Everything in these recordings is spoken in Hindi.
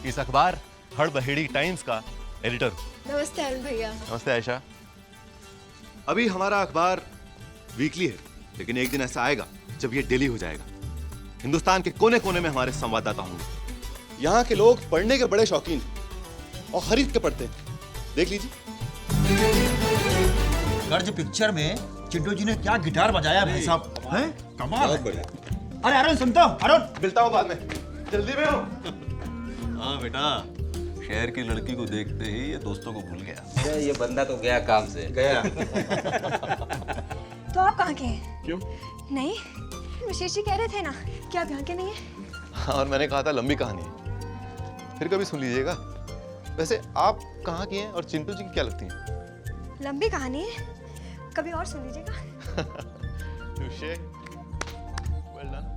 इस अखबार हड़बहेड़ी टाइम्स का एडिटर हूँ। नमस्ते अरुण भैया। नमस्ते आयशा। अभी हमारा अखबार वीकली है, लेकिन एक दिन ऐसा आएगा जब ये डेली हो जाएगा। हिंदुस्तान के कोने कोने में हमारे संवाददाता होंगे। यहाँ के लोग पढ़ने के बड़े शौकीन हैं और खरीद के पढ़ते हैं। देख लीजिए। कर्ज पिक्चर में चिंटू जी ने क्या गिटार बजाया भाई साहब, हैं? कमाल है। अरे अरुण सुनता हूँ, अरुण मिलता हूँ बाद में, जल्दी में हूँ। हाँ बेटा, शहर की लड़की को देखते ही ये दोस्तों को भूल गया। ये बंदा तो गया काम से। गया। तो आप कहाँ के हैं? क्यों? नहीं, विशेष जी कह रहे थे ना कि आप यहाँ के नहीं हैं। हाँ, और मैंने कहा था लंबी कहानी है, फिर कभी सुन लीजिएगा। वैसे आप कहाँ की हैं और चिंटू जी की क्या लगती हैं? लंबी कहानी है, कभी और सुन लीजिएगा। Well done.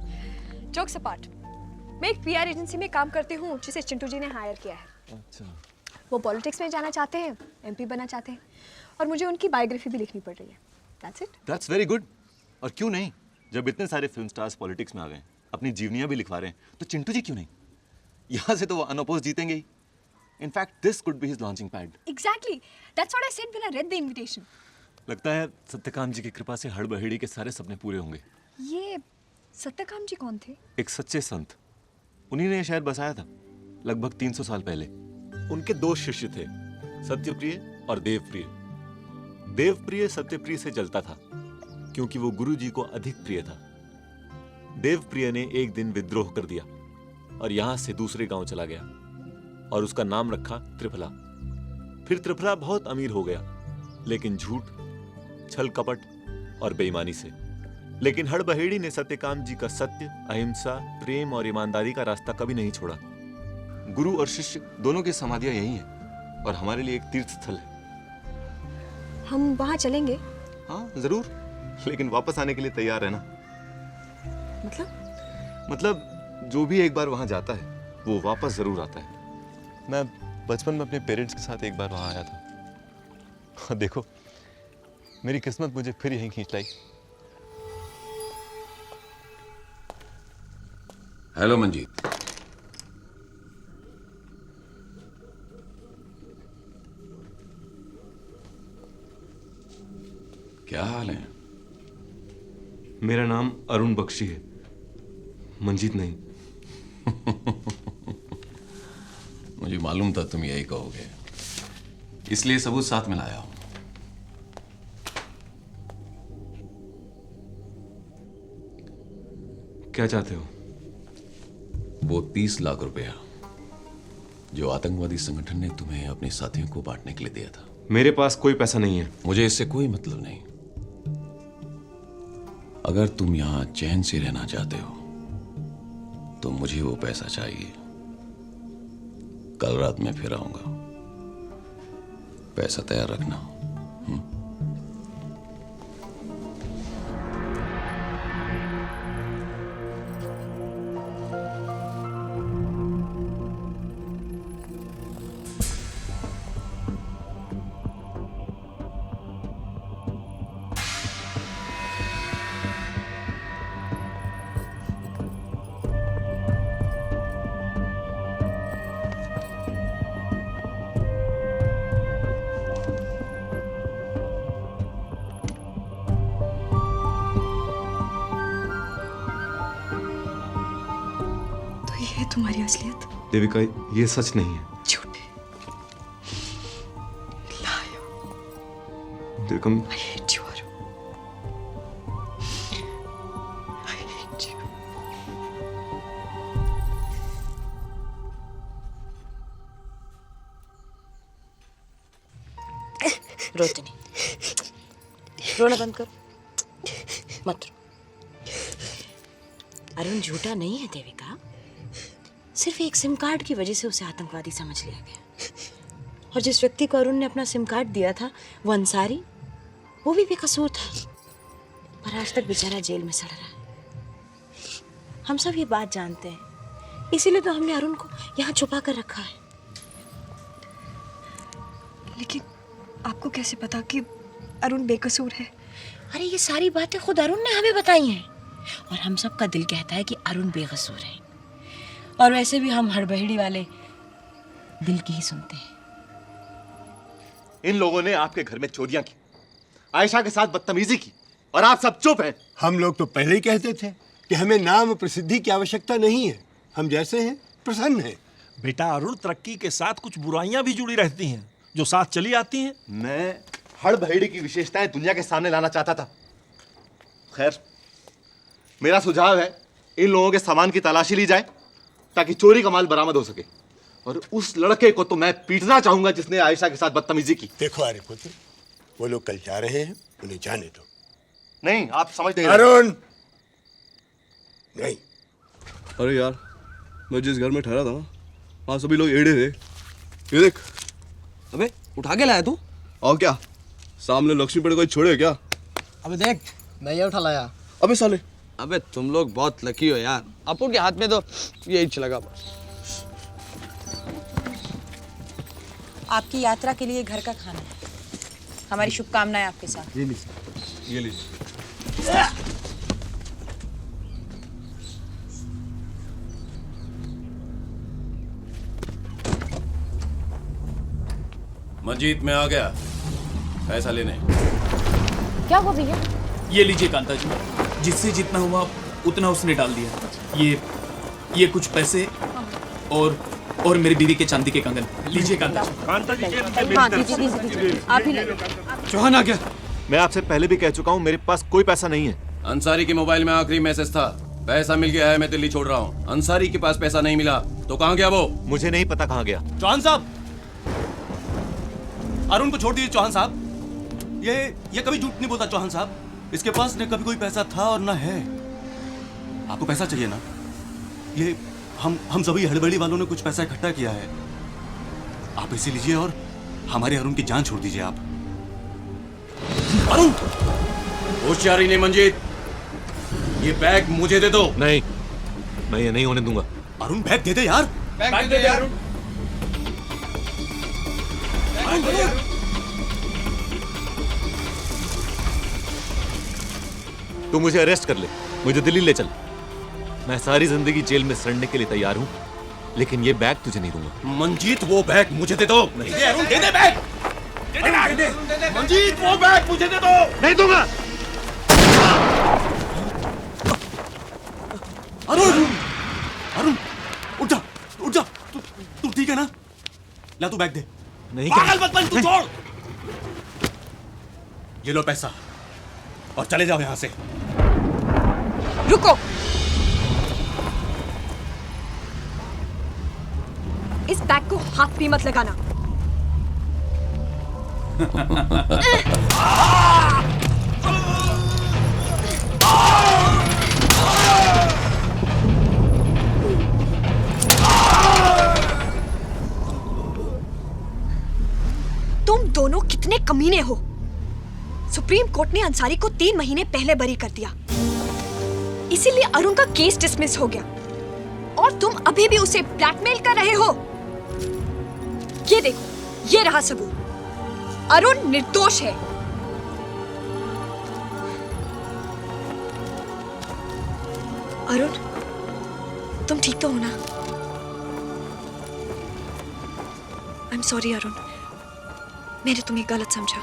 जोक्स अपार्ट, मैं एक पीआर एजेंसी में काम करती हूँ जिसे चिंटू जी ने हायर किया है। अच्छा। वो पॉलिटिक्स में जाना चाहते हैं, एमपी बनना चाहते हैं, और मुझे उनकी बायोग्राफी भी लिखनी पड़ रही है। That's it. That's very good. और क्यों नहीं? जब इतने सारे फिल्म स्टार्स पॉलिटिक्स में आ गए, अपनी जीवनियां भी लिखवा रहे हैं, तो चिंटू जी क्यों नहीं? यहाँ से तो वो अनअपोज जीतेंगे ही। In fact, this could be his launching pad. Exactly. That's what I said when I read the invitation. लगता है सत्यकाम जी की कृपा से हड़बहेड़ी के सारे सपने पूरे होंगे। ये सत्यकाम जी कौन थे? एक सच्चे संत, उन्हीं ने ये शहर बसाया था लगभग 300 साल पहले। उनके दो शिष्य थे, सत्यप्रिय और देवप्रिय। देवप्रिय सत्यप्रिय से जलता था क्योंकि वो गुरु जी को अधिक प्रिय था। देवप्रिय ने एक दिन विद्रोह कर दिया और यहां से दूसरे गांव चला गया और उसका नाम रखा त्रिफला। फिर त्रिफला बहुत अमीर हो गया, लेकिन झूठ, छल कपट और बेईमानी से। लेकिन हड़बहेड़ी ने सत्यकाम जी का सत्य, अहिंसा, प्रेम और ईमानदारी का रास्ता कभी नहीं छोड़ा। गुरु और शिष्य दोनों की समाधियां यही हैं और हमारे लिए एक तीर्थ स्थल है। हम वहाँ चलेंगे? हाँ जरूर, लेकिन वापस आने के लिए तैयार रहना। मतलब जो भी एक बार वहां जाता है वो वापस जरूर आता है। मैं बचपन में अपने पेरेंट्स के साथ एक बार वहां आया था और देखो मेरी किस्मत मुझे फिर यहीं खींच लाई। हेलो मंजीत। क्या हाल है? मेरा नाम अरुण बख्शी है, मंजीत नहीं। मुझे मालूम था तुम यही कहोगे, इसलिए सबूत साथ में लाया हूं। क्या चाहते हो? वो 30 लाख रुपया जो आतंकवादी संगठन ने तुम्हें अपने साथियों को बांटने के लिए दिया था। मेरे पास कोई पैसा नहीं है। मुझे इससे कोई मतलब नहीं। अगर तुम यहां चैन से रहना चाहते हो तो मुझे वो पैसा चाहिए। कल रात में फिर आऊंगा, पैसा तैयार रखना। ये तुम्हारी असलियत? देविका, ये सच नहीं है। झूठे, लाया। Devika, I hate you, Arun. I hate you. रोते नहीं, रोना बंद करो, मत रो। अरुण झूठा नहीं है देविका, सिर्फ एक सिम कार्ड की वजह से उसे आतंकवादी समझ लिया गया। और जिस व्यक्ति को अरुण ने अपना सिम कार्ड दिया था वो अंसारी, वो भी बेकसूर था, पर आज तक बेचारा जेल में सड़ रहा है। हम सब ये बात जानते हैं, इसीलिए तो हमने अरुण को यहाँ छुपा कर रखा है। लेकिन आपको कैसे पता कि अरुण बेकसूर है? अरे ये सारी बातें खुद अरुण ने हमें बताई हैं, और हम सबका दिल कहता है कि अरुण बेकसूर है। और वैसे भी हम हड़बहेड़ी वाले दिल की ही सुनते हैं। इन लोगों ने आपके घर में चोरियां की, आयशा के साथ बदतमीजी की, और आप सब चुप हैं। हम लोग तो पहले ही कहते थे कि हमें नाम प्रसिद्धि की आवश्यकता नहीं है, हम जैसे हैं प्रसन्न हैं। बेटा अरुण, तरक्की के साथ कुछ बुराइयां भी जुड़ी रहती हैं जो साथ चली आती हैं। मैं हड़बड़ी की विशेषताएं दुनिया के सामने लाना चाहता था। खैर, मेरा सुझाव है इन लोगों के सामान की तलाशी ली जाए ताकि चोरी का माल बरामद हो सके। और उस लड़के को तो मैं पीटना चाहूंगा जिसने आयशा के साथ बदतमीजी की। देखो आर्यपुत्र, वो लोग कल जा रहे हैं, उन्हें जाने दो। नहीं, आप समझते हैं। अरुण, नहीं। अरे यार, मैं जिस घर में ठहरा था ना, वहाँ सभी लोग एड़े थे। ये देख। अबे उठा के लाया तू? और क्या, सामने लक्ष्मीपेट कोई छोड़े क्या? अबे देख, मैं ये उठा लाया। अबे साले, अबे तुम लोग बहुत लकी हो यार, अपू के हाथ में तो यही चलेगा बस। आपकी यात्रा के लिए घर का खाना है। हमारी शुभकामनाएं आपके साथ। ये लीजिए। मंजीत में आ गया पैसा लेने। क्या हुआ भैया? ये लीजिए कांता जी, जिससे जितना हुआ उतना उसने डाल दिया। ये कुछ पैसे और मेरी बीवी के चांदी के कंगन। लीजिए कांता जी। हाँ, दीजिए। आप ही ले लो। चौहान आ गया। मैं आपसे पहले भी कह चुका हूं, मेरे पास कोई पैसा नहीं है। अंसारी के मोबाइल में आखिरी मैसेज था, पैसा मिल गया है, मैं दिल्ली छोड़ रहा हूँ। अंसारी के पास पैसा नहीं मिला तो कहाँ गया वो? मुझे नहीं पता कहाँ गया। चौहान साहब, अरुण को छोड़ दीजिए। चौहान साहब, ये कभी झूठ नहीं बोलता। चौहान साहब, इसके पास न कभी कोई पैसा था और न है। आपको पैसा चाहिए ना? ये हम सभी हड़बड़ी वालों ने कुछ पैसा इकट्ठा किया है, आप इसे लीजिए और हमारे अरुण की जान छोड़ दीजिए। आप अरुण, होशियारी नहीं मंजीत, ये बैग मुझे दे दो। नहीं, मैं ये नहीं होने दूंगा। अरुण बैग दे दे यार। बैग दे दे अरुण। तू मुझे अरेस्ट कर ले, मुझे दिल्ली ले चल। मैं सारी जिंदगी जेल में सड़ने के लिए तैयार हूं, लेकिन ये बैग तुझे नहीं दूंगा। मंजीत, वो बैग मुझे दे दो। नहीं। दे अरुण, दे दे बैग। दे दे बैग। मंजीत, वो बैग मुझे दे दो। नहीं दूंगा। अरुण, अरुण, उठ जा। तू ठीक है ना? ला, तू बैग दे। नहीं, पागल मत बन, तू छोड़। ये लो पैसा और चले जाओ यहां से। रुको, इस बैग को हाथ भी मत लगाना। तुम दोनों कितने कमीने हो। सुप्रीम कोर्ट ने अंसारी को 3 महीने पहले बरी कर दिया, इसीलिए अरुण का केस डिसमिस हो गया, और तुम अभी भी उसे ब्लैकमेल कर रहे हो। ये देखो, ये रहा सबूत। अरुण निर्दोष है। अरुण, तुम ठीक तो हो ना? आई एम सॉरी अरुण, मैंने तुम्हें गलत समझा।